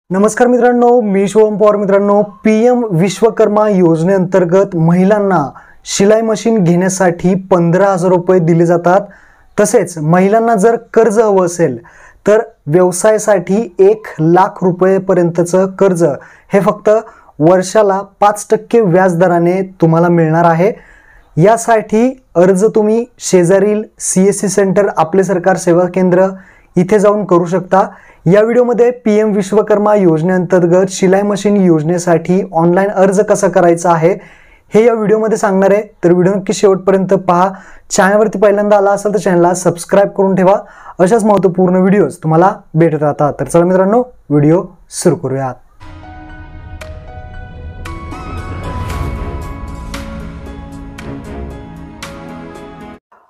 नमस्कार मित्रांनो, मी शुभम पवार. मित्रांनो, पीएम विश्वकर्मा योजनेअंतर्गत महिलांना शिलाई मशीन घेण्यासाठी 15,000 रुपये दिले जातात. तसेच महिलांना जर कर्ज हवं असेल तर व्यवसायासाठी 1,00,000 रुपयेपर्यंतचं कर्ज हे फक्त वर्षाला 5% व्याजदराने तुम्हाला मिळणार आहे. यासाठी अर्ज तुम्ही शेजारील CSC सेंटर, आपले सरकार सेवा केंद्र इथे जाऊन करू शकता. या व्हिडिओमध्ये पीएम विश्वकर्मा योजनेअंतर्गत शिलाई मशीन योजनेसाठी ऑनलाईन अर्ज कसा करायचा आहे हे या व्हिडिओमध्ये सांगणार आहे. तर व्हिडिओ नक्की शेवटपर्यंत पहा. चॅनलवरती पहिल्यांदा आला असेल तर चॅनलला सबस्क्राईब करून ठेवा. अशाच महत्त्वपूर्ण व्हिडिओज तुम्हाला भेटत राहतात. तर चला मित्रांनो, व्हिडिओ सुरू करूयात.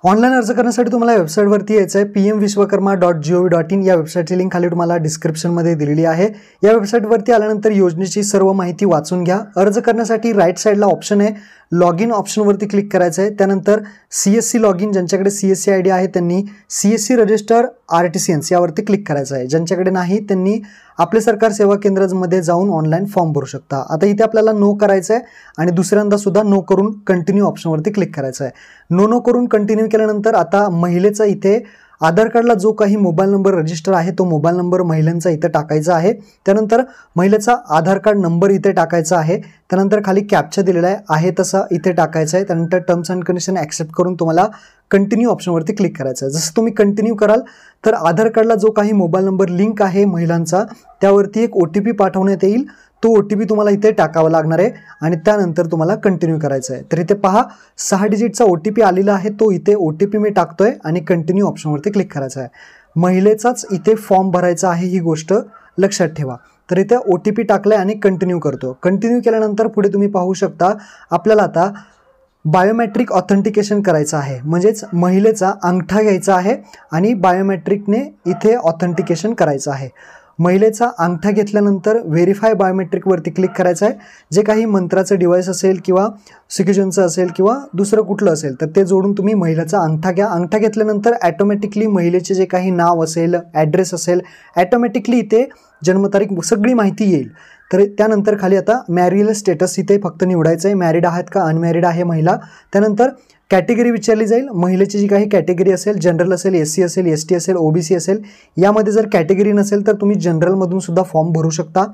ऑनलाईन अर्ज करण्यासाठी तुम्हाला वेबसाईटवरती यायचं आहे. pmvishwakarma.gov.in या वेबसाईटची लिंक खाली तुम्हाला डिस्क्रिप्शनमध्ये दिलेली आहे. या वेबसाईटवरती आल्यानंतर योजनेची सर्व माहिती वाचून घ्या. अर्ज करण्यासाठी राईट साईडला ऑप्शन आहे, लॉग इन ऑप्शनवरती क्लिक करायचं आहे. त्यानंतर CSC लॉग इन, ज्यांच्याकडे CSC ID आहे त्यांनी CSC रजिस्टर RTCNS यावरती क्लिक करायचं आहे. ज्यांच्याकडे नाही त्यांनी आपले सरकार सेवा केंद्रामध्ये जाऊन ऑनलाईन फॉर्म भरू शकता. आता इथे आपल्याला नो करायचं आहे आणि दुसऱ्यांदा सुद्धा नो करून कंटिन्यू ऑप्शनवरती क्लिक करायचं आहे. नो करून कंटिन्यू केल्यानंतर आता महिलेचा इथे आधार कार्डला जो काही मोबाईल नंबर रजिस्टर आहे तो मोबाईल नंबर महिलांचा इथे टाकायचा आहे. त्यानंतर महिलेचा आधार कार्ड नंबर इथे टाकायचा आहे. त्यानंतर खाली कॅप्चा दिलेला आहे तसा इथे टाकायचा आहे. त्यानंतर टर्म्स अँड कंडिशन ॲक्सेप्ट करून तुम्हाला कंटिन्यू ऑप्शनवरती क्लिक करायचं आहे. जसं तुम्ही कंटिन्यू कराल तर आधार कार्डला जो काही मोबाईल नंबर लिंक आहे महिलांचा त्यावरती एक OTP पाठवण्यात येईल. तो OTP तुम्हाला इथे टाकावा लागणार आहे आणि त्यानंतर तुम्हाला कंटिन्यू करायचं आहे. तर इथे पहा 6 डिजिटचा OTP आलेला आहे. तो इथे OTP मी टाकतोय आणि कंटिन्यू ऑप्शनवरती क्लिक करायचं आहे. महिलेचाच इथे फॉर्म भरायचा आहे, ही गोष्ट लक्षात ठेवा. तर इथे OTP टाकलाय आणि कंटिन्यू करतो. कंटिन्यू केल्यानंतर पुढे तुम्ही पाहू शकता आपल्याला आता बायोमेट्रिक ऑथेंटिकेशन करायचं आहे. म्हणजेच महिलेचा अंगठा घ्यायचा आहे आणि बायोमेट्रिकने इथे ऑथेंटिकेशन करायचं आहे. महिलेचा अंगठा घेतल्यानंतर व्हेरीफाय बायोमेट्रिकवरती क्लिक करायचं आहे. जे काही मंत्राचं डिव्हाइस असेल किंवा सिक्युजनचं असेल किंवा दुसरं कुठलं असेल तर ते जोडून तुम्ही महिलेचा अंगठा घ्या. अंगठा घेतल्यानंतर ॲटोमॅटिकली महिलेचे जे काही नाव असेल, ॲड्रेस असेल, ॲटोमॅटिकली इथे जन्मतारीख सगळी माहिती येईल. तर त्यानंतर खाली आता मॅरियल स्टेटस इथे फक्त निवडायचं आहे. मॅरिड आहात का, अनमॅरिड आहे महिला. त्यानंतर कॅटेगरी विचारली जाईल. महिलेची जी काही कॅटेगरी असेल, जनरल असेल, SC असेल, ST असेल, OBC असेल. यामध्ये जर कॅटेगरी नसेल तर तुम्ही जनरलमधून सुद्धा फॉर्म भरू शकता.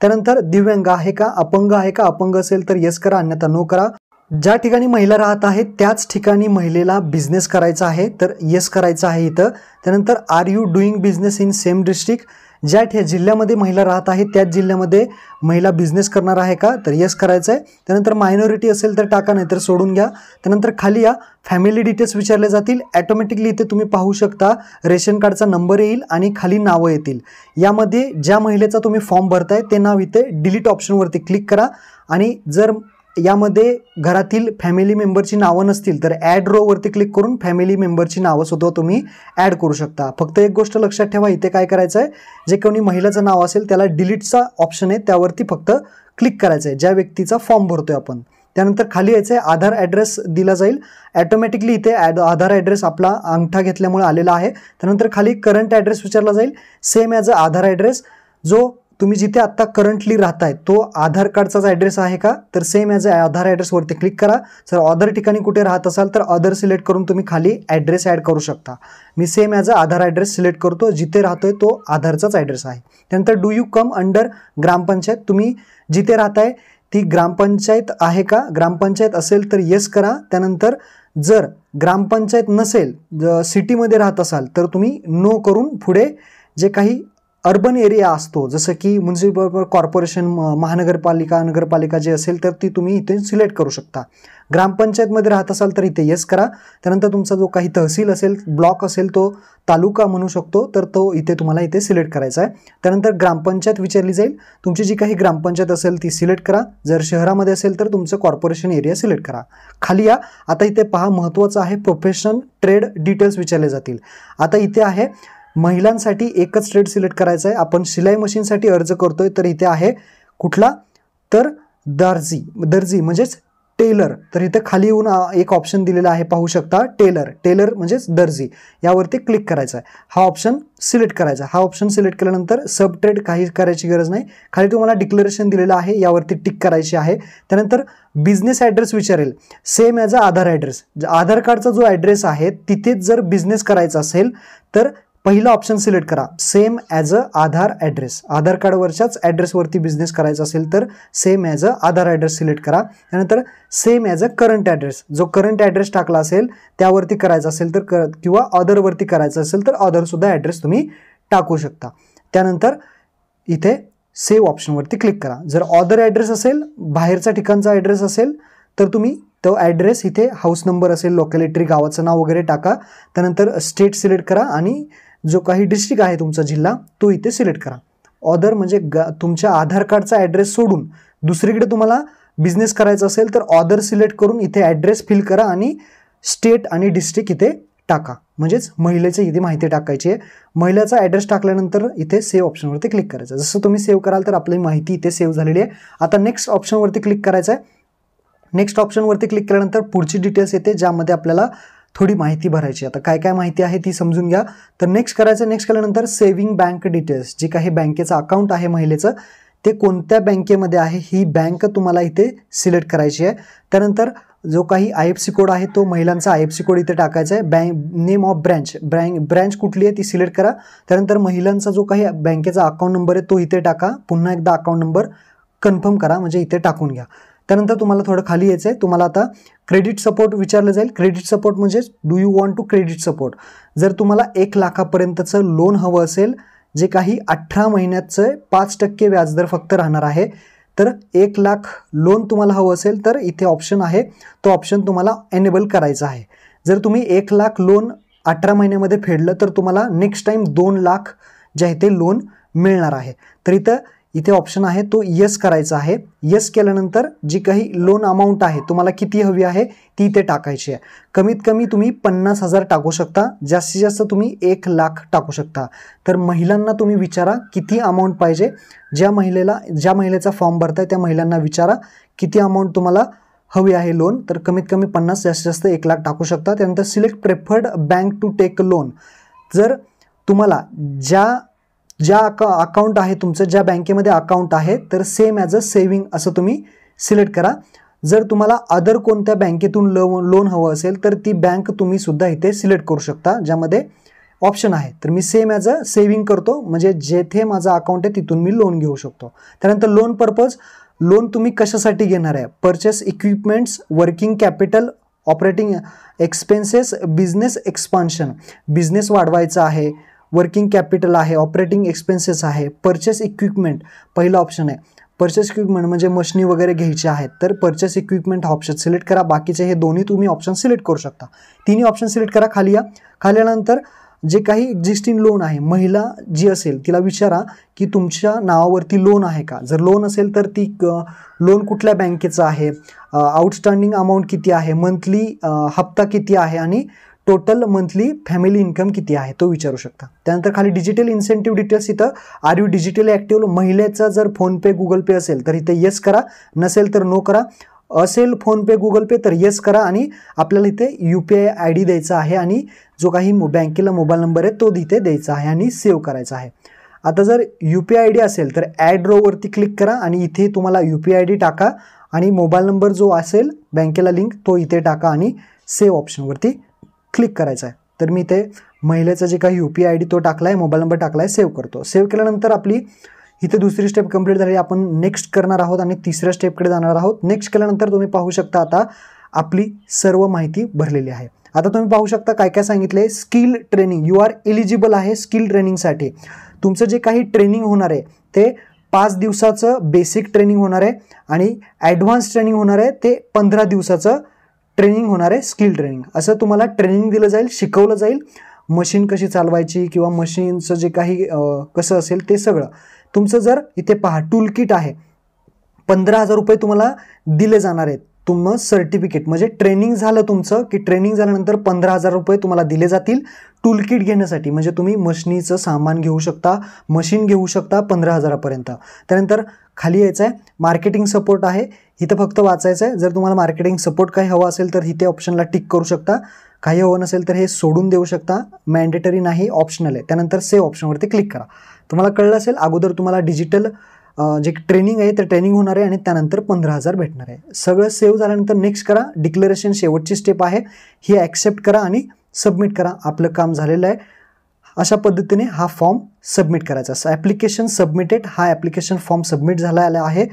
त्यानंतर दिव्यांग आहे का, अपंग आहे का, अपंग असेल तर येस करा, अन्यथा नो करा. ज्या ठिकाणी महिला राहत आहे त्याच ठिकाणी महिलेला बिझनेस करायचा आहे तर येस करायचं आहे इथं. त्यानंतर are you doing business in same district, ज्या जिल्ह्यामध्ये महिला राहत आहे त्याच जिल्ह्यामध्ये महिला बिझनेस करणार आहे का तर येस करायचं आहे. त्यानंतर मायनॉरिटी असेल तर टाका, नाही तर सोडून घ्या. त्यानंतर खाली या फॅमिली डिटेल्स विचारले जातील. ॲटोमॅटिकली इथे तुम्ही पाहू शकता रेशन कार्डचा नंबर येईल आणि खाली नावं येतील. यामध्ये ज्या महिलेचा तुम्ही फॉर्म भरताय ते नाव इथे डिलीट ऑप्शनवरती क्लिक करा आणि जर यामध्ये घरातील फॅमिली मेंबरची नावं नसतील तर ॲड रोवरती क्लिक करून फॅमिली मेंबरची नावं सुद्धा तुम्ही ॲड करू शकता. फक्त एक गोष्ट लक्षात ठेवा, इथे काय करायचं आहे, जे कोणी महिलाचं नाव असेल त्याला डिलीटचा ऑप्शन आहे त्यावरती फक्त क्लिक करायचं आहे, ज्या व्यक्तीचा फॉर्म भरतोय आपण. त्यानंतर खाली यायचं आहे, आधार ॲड्रेस दिला जाईल. ॲटोमॅटिकली इथे आधार ॲड्रेस आपला अंगठा घेतल्यामुळे आलेला आहे. त्यानंतर खाली करंट ॲड्रेस विचारला जाईल. Same as a Aadhaar address, जो तुम्ही जिथे आत्ता करंटली राहताय तो आधार कार्डचाच ॲड्रेस आहे का तर सेम ॲज अ आधार ॲड्रेसवरती क्लिक करा. जर अदर ठिकाणी कुठे राहत असाल तर अदर सिलेक्ट करून तुम्ही खाली ॲड्रेस ॲड करू शकता. मी same as a Aadhaar address select करतो, जिथे राहतोय तो आधारचाच ॲड्रेस आहे. त्यानंतर do you come under gram panchayat, तुम्ही जिथे राहताय ती ग्रामपंचायत आहे का, ग्रामपंचायत असेल तर येस करा. त्यानंतर जर ग्रामपंचायत नसेल, सिटीमध्ये राहत असाल तर तुम्ही नो करून पुढे जे काही अर्बन एरिया असतो जसं की म्युन्सिपल कॉर्पोरेशन, महानगरपालिका, नगरपालिका जे असेल तर ती तुम्ही इथे सिलेक्ट करू शकता. ग्रामपंचायतमध्ये राहत असाल तर इथे येस करा. त्यानंतर तुमचा जो काही तहसील असेल, ब्लॉक असेल, तो तालुका म्हणू शकतो तर तो इथे तुम्हाला इथे सिलेक्ट करायचा आहे. त्यानंतर ग्रामपंचायत विचारली जाईल. तुमची जी काही ग्रामपंचायत असेल ती सिलेक्ट करा. जर शहरामध्ये असेल तर तुमचं कॉर्पोरेशन एरिया सिलेक्ट करा. खाली या. आता इथे पहा, महत्त्वाचं आहे, प्रोफेशन ट्रेड डिटेल्स विचारले जातील. आता इथे आहे महिलांसाठी एकच ट्रेड सिलेक्ट करायचा आहे. आपण शिलाई मशीनसाठी अर्ज करतोय तर इथे आहे कुठला तर दर्जी म्हणजेच टेलर, तर इथे खाली येऊन एक ऑप्शन दिलेला आहे पाहू शकता, टेलर म्हणजेच दर्जी, यावरती क्लिक करायचं आहे. हा ऑप्शन सिलेक्ट करायचा. हा ऑप्शन सिलेक्ट केल्यानंतर सब ट्रेड काही करायची गरज नाही. खाली तुम्हाला डिक्लेरेशन दिलेलं आहे, यावरती टिक करायची आहे. त्यानंतर बिझनेस ॲड्रेस विचारेल, same as a Aadhaar address. Aadhaar कार्डचा जो ॲड्रेस आहे तिथेच जर बिझनेस करायचा असेल तर पहिला ऑप्शन सिलेक्ट करा, same as a Aadhaar address. Aadhaar कार्डवरच्याच ॲड्रेसवरती बिझनेस करायचा असेल तर same as a Aadhaar address select करा. त्यानंतर same as a current address, जो करंट ॲड्रेस टाकला असेल त्यावरती करायचा असेल तर किंवा अदरवरती करायचं असेल तर अदरसुद्धा ॲड्रेस तुम्ही टाकू शकता. त्यानंतर इथे सेव्ह ऑप्शनवरती क्लिक करा. जर अदर ॲड्रेस असेल, बाहेरचा ठिकाणचा ॲड्रेस असेल तर तुम्ही तो ॲड्रेस इथे हाऊस नंबर असेल, लोकॅलिटी, गावाचं नाव वगैरे टाका. त्यानंतर स्टेट सिलेक्ट करा आणि जो काही डिस्ट्रिक्ट आहे तुमचा जिल्हा तो इथे सिलेक्ट करा. ऑदर म्हणजे तुमच्या आधार कार्डचा ॲड्रेस सोडून दुसरीकडे तुम्हाला बिझनेस करायचा असेल तर ऑदर सिलेक्ट करून इथे ॲड्रेस फिल करा आणि स्टेट आणि डिस्ट्रिक्ट इथे टाका. म्हणजेच महिलेची इथे माहिती टाकायची आहे. महिलेचा ॲड्रेस टाकल्यानंतर इथे सेव्ह ऑप्शनवरती क्लिक करायचं. जसं तुम्ही सेव्ह कराल तर आपली माहिती इथे सेव्ह झालेली आहे. आता नेक्स्ट ऑप्शनवरती क्लिक करायचं आहे. नेक्स्ट ऑप्शनवरती क्लिक केल्यानंतर पुढची डिटेल्स येते, ज्यामध्ये आपल्याला थोडी माहिती भरायची. आता काय काय माहिती आहे ती समजून घ्या. तर नेक्स्ट करायचं. नेक्स्ट केल्यानंतर सेव्हिंग बँक डिटेल्स, जे काही बँकेचं अकाउंट आहे महिलेचं ते कोणत्या बँकेमध्ये आहे ही बँक तुम्हाला इथे सिलेक्ट करायची आहे. त्यानंतर जो काही IFSC कोड आहे तो महिलांचा IFSC कोड इथे टाकायचा आहे. नेम ऑफ ब्रँच कुठली आहे ती सिलेक्ट करा. त्यानंतर महिलांचा जो काही बँकेचा अकाउंट नंबर आहे तो इथे टाका. पुन्हा एकदा अकाउंट नंबर कन्फर्म करा, म्हणजे इथे टाकून घ्या. त्यानंतर तुम्हाला थोडं खाली यायचं आहे. तुम्हाला आता क्रेडिट सपोर्ट विचारलं जाईल. क्रेडिट सपोर्ट म्हणजे do you want to credit support. जर तुम्हाला 1 लाखापर्यंतचं लोन हवं असेल, जे काही 18 महिन्याचं 5% व्याजदर फक्त राहणार आहे, तर 1 लाख लोन तुम्हाला हवं असेल तर इथे ऑप्शन आहे, तो ऑप्शन तुम्हाला एनेबल करायचा आहे. जर तुम्ही 1 लाख लोन 18 महिन्यामध्ये फेडलं तर तुम्हाला नेक्स्ट टाईम 2 लाख जे आहे ते लोन मिळणार आहे. तर इथे ऑप्शन आहे तो येस करायचा आहे. येस केल्यानंतर जी काही लोन अमाऊंट आहे तुम्हाला किती हवी आहे ती इथे टाकायची आहे. कमीत कमी तुम्ही 50,000 टाकू शकता, जास्तीत जास्त तुम्ही 1 लाख टाकू शकता. तर महिलांना तुम्ही विचारा किती अमाऊंट पाहिजे. ज्या महिलेचा फॉर्म भरताय त्या महिलांना विचारा किती अमाऊंट तुम्हाला हवी आहे लोन. तर कमीत कमी 50, जास्तीत जास्त 1 लाख टाकू शकता. त्यानंतर select preferred bank to take loan. जर तुम्हाला ज्या अकाउंट आहे तुमचं, ज्या बँकेमध्ये अकाउंट आहे, तर सेम ॲज अ सेव्हिंग असं तुम्ही सिलेक्ट करा. जर तुम्हाला अदर कोणत्या बँकेतून लोन हवं असेल तर ती बँक तुम्ही सुद्धा इथे सिलेक्ट करू शकता, ज्यामध्ये ऑप्शन आहे. तर मी सेम ॲज अ सेव्हिंग करतो, म्हणजे जेथे माझं अकाउंट आहे तिथून मी लोन घेऊ शकतो. त्यानंतर लोन पर्पज, लोन तुम्ही कशासाठी घेणार आहे. Purchase equipments, working capital, operating expenses, business expansion, business वाढवायचा आहे, वर्किंग कॅपिटल आहे, ऑपरेटिंग एक्सपेन्सेस आहे, परचेस इक्विपमेंट पहिला ऑप्शन आहे. परचेस इक्विपमेंट म्हणजे मशिनी वगैरे घ्यायची आहेत, तर परचेस इक्विपमेंट हा ऑप्शन सिलेक्ट करा. बाकीचे हे दोन्ही तुम्ही ऑप्शन सिलेक्ट करू शकता. तिन्ही ऑप्शन सिलेक्ट करा. खाली या. खाली आल्यानंतर जे काही एक्झिस्टिंग लोन आहे, महिला जी असेल तिला विचारा की तुमच्या नावावरती लोन आहे का. जर लोन असेल तर ती लोन कुठल्या बँकेचं आहे, आउटस्टँडिंग अमाऊंट किती आहे, मंथली हप्ता किती आहे आणि टोटल मंथली फॅमिली इन्कम किती आहे तो विचारू शकता. त्यानंतर खाली डिजिटल इन्सेंटिव्ह डिटेल्स, इथं आर यू डिजिटली ॲक्टिव्ह. महिलेचा जर फोनपे गुगल पे असेल तर इथे येस करा, नसेल तर नो करा. असेल फोनपे गुगल पे तर येस करा आणि आपल्याला इथे UPI ID द्यायचा आहे आणि जो काही बँकेला मोबाईल नंबर आहे तो इथे द्यायचा आहे आणि सेव्ह करायचा आहे. आता जर UPI ID असेल तर ॲड रोवरती क्लिक करा आणि इथे तुम्हाला UPI ID टाका आणि मोबाईल नंबर जो असेल बँकेला लिंक तो इथे टाका आणि सेव्ह ऑप्शनवरती क्लिक करायचा आहे. तर मी इथे महिलेचा जे काही UPI ID तो टाकला आहे, मोबाईल नंबर टाकला आहे, सेव्ह करतो. सेव्ह केल्यानंतर आपली इथे दुसरी स्टेप कंप्लीट झाली. आपण नेक्स्ट करणार आहोत आणि तिसऱ्या स्टेपकडे जाणार आहोत. नेक्स्ट केल्यानंतर तुम्ही पाहू शकता आता आपली सर्व माहिती भरलेली आहे. आता तुम्ही पाहू शकता काय काय सांगितले. Skill training, you are eligible आहे स्किल ट्रेनिंगसाठी. तुमचं जे काही ट्रेनिंग होणार आहे ते 5 दिवसाचं बेसिक ट्रेनिंग होणार आहे आणि ॲडव्हान्स ट्रेनिंग होणार आहे ते 15 दिवसाचं ट्रेनिंग होणार आहे, स्किल ट्रेनिंग. असं तुम्हाला ट्रेनिंग दिलं जाईल, शिकवलं जाईल. मशीन कशी चालवायची किंवा मशीनचं जे काही कसं असेल ते सगळं तुमचं. जर इथे पहा टूल किट आहे, 15,000 रुपये तुम्हाला दिले जाणार आहेत. तुम्हाला सर्टिफिकेट म्हणजे ट्रेनिंग झालं तुमचं की ट्रेनिंग झाल्यानंतर 15,000 रुपये तुम्हाला दिले जातील टूल किट घेण्यासाठी. म्हणजे तुम्ही मशिनीचं सामान घेऊ शकता, मशीन घेऊ शकता 15,000पर्यंत. त्यानंतर खाली यायचं आहे मार्केटिंग सपोर्ट आहे, इथं फक्त वाचायचं आहे. जर तुम्हाला मार्केटिंग सपोर्ट काही हवं असेल तर इथे ऑप्शनला टिक करू शकता, काही हवं नसेल तर हे सोडून देऊ शकता. मॅन्डेटरी नाही, ऑप्शनल आहे. त्यानंतर सेव्ह ऑप्शनवरती क्लिक करा. तुम्हाला कळलं असेल अगोदर तुम्हाला डिजिटल जे ट्रेनिंग आहे ते ट्रेनिंग होणार आहे आणि त्यानंतर 15,000 भेटणार आहे. सगळं सेव्ह झाल्यानंतर नेक्स्ट करा. डिक्लेरेशन शेवटची स्टेप आहे, ही ॲक्सेप्ट करा आणि सबमिट करा. आपलं काम झालेलं आहे. अशा पद्धतीने हा फॉर्म सबमिट करायचा. ॲप्लिकेशन सबमिटेड, हा ॲप्लिकेशन फॉर्म सबमिट झालेला आहे.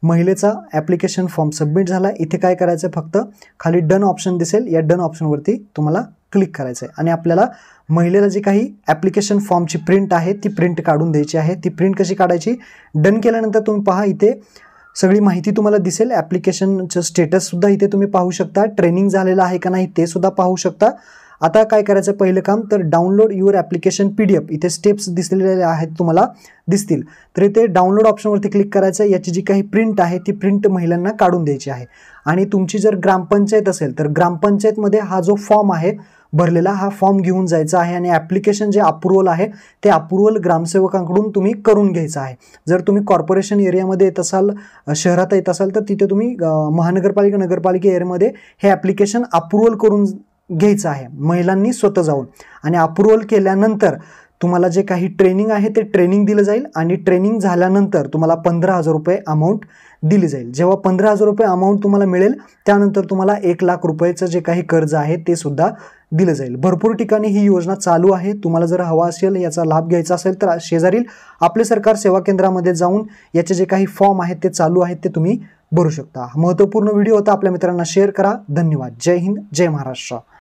महिलेचा ॲप्लिकेशन फॉर्म सबमिट झाला. इथे काय करायचं, फक्त खाली डन ऑप्शन दिसेल, या डन ऑप्शनवरती तुम्हाला क्लिक करायचं आहे आणि आपल्याला महिलेला जी काही ॲप्लिकेशन फॉर्मची प्रिंट आहे ती प्रिंट काढून द्यायची आहे. ती प्रिंट कशी काढायची, डन केल्यानंतर तुम्ही पहा इथे सगळी माहिती तुम्हाला दिसेल. ॲप्लिकेशनचं स्टेटससुद्धा इथे तुम्ही पाहू शकता, ट्रेनिंग झालेलं आहे का नाही ते सुद्धा पाहू शकता. आता काय करायचं पहिलं काम, तर डाउनलोड युअर ॲप्लिकेशन PDF, इथे स्टेप्स दिसलेले आहेत तुम्हाला दिसतील. तर इथे डाउनलोड ऑप्शनवरती क्लिक करायचं. याची जी काही प्रिंट आहे ती प्रिंट महिलांना काढून द्यायची आहे. आणि तुमची जर ग्रामपंचायत असेल तर ग्रामपंचायतमध्ये हा जो फॉर्म आहे भरलेला, हा फॉर्म घेऊन जायचा आहे आणि ॲप्लिकेशन जे अप्रुव्हल आहे ते अप्रुव्हल ग्रामसेवकांकडून तुम्ही करून घ्यायचं आहे. जर तुम्ही कॉर्पोरेशन एरियामध्ये येत असाल, शहरात येत असाल तर तिथे तुम्ही महानगरपालिका नगरपालिका एरियामध्ये हे ॲप्लिकेशन अप्रुव्हल करून घ्यायचं आहे महिलांनी स्वतः जाऊन. आणि अप्रुव्हल केल्यानंतर तुम्हाला जे काही ट्रेनिंग आहे ते ट्रेनिंग दिलं जाईल आणि ट्रेनिंग झाल्यानंतर तुम्हाला 15,000 रुपये अमाऊंट दिली जाईल. जेव्हा 15,000 रुपये अमाऊंट तुम्हाला मिळेल त्यानंतर तुम्हाला 1,00,000 रुपयाचं जे काही कर्ज आहे ते सुद्धा दिलं जाईल. भरपूर ठिकाणी ही योजना चालू आहे. तुम्हाला जर हवा असेल याचा लाभ घ्यायचा असेल तर शेजारील आपले सरकार सेवा केंद्रामध्ये जाऊन याचे जे काही फॉर्म आहेत ते चालू आहेत ते तुम्ही भरू शकता. महत्त्वपूर्ण व्हिडिओ होता, आपल्या मित्रांना शेअर करा. धन्यवाद. जय हिंद, जय महाराष्ट्र.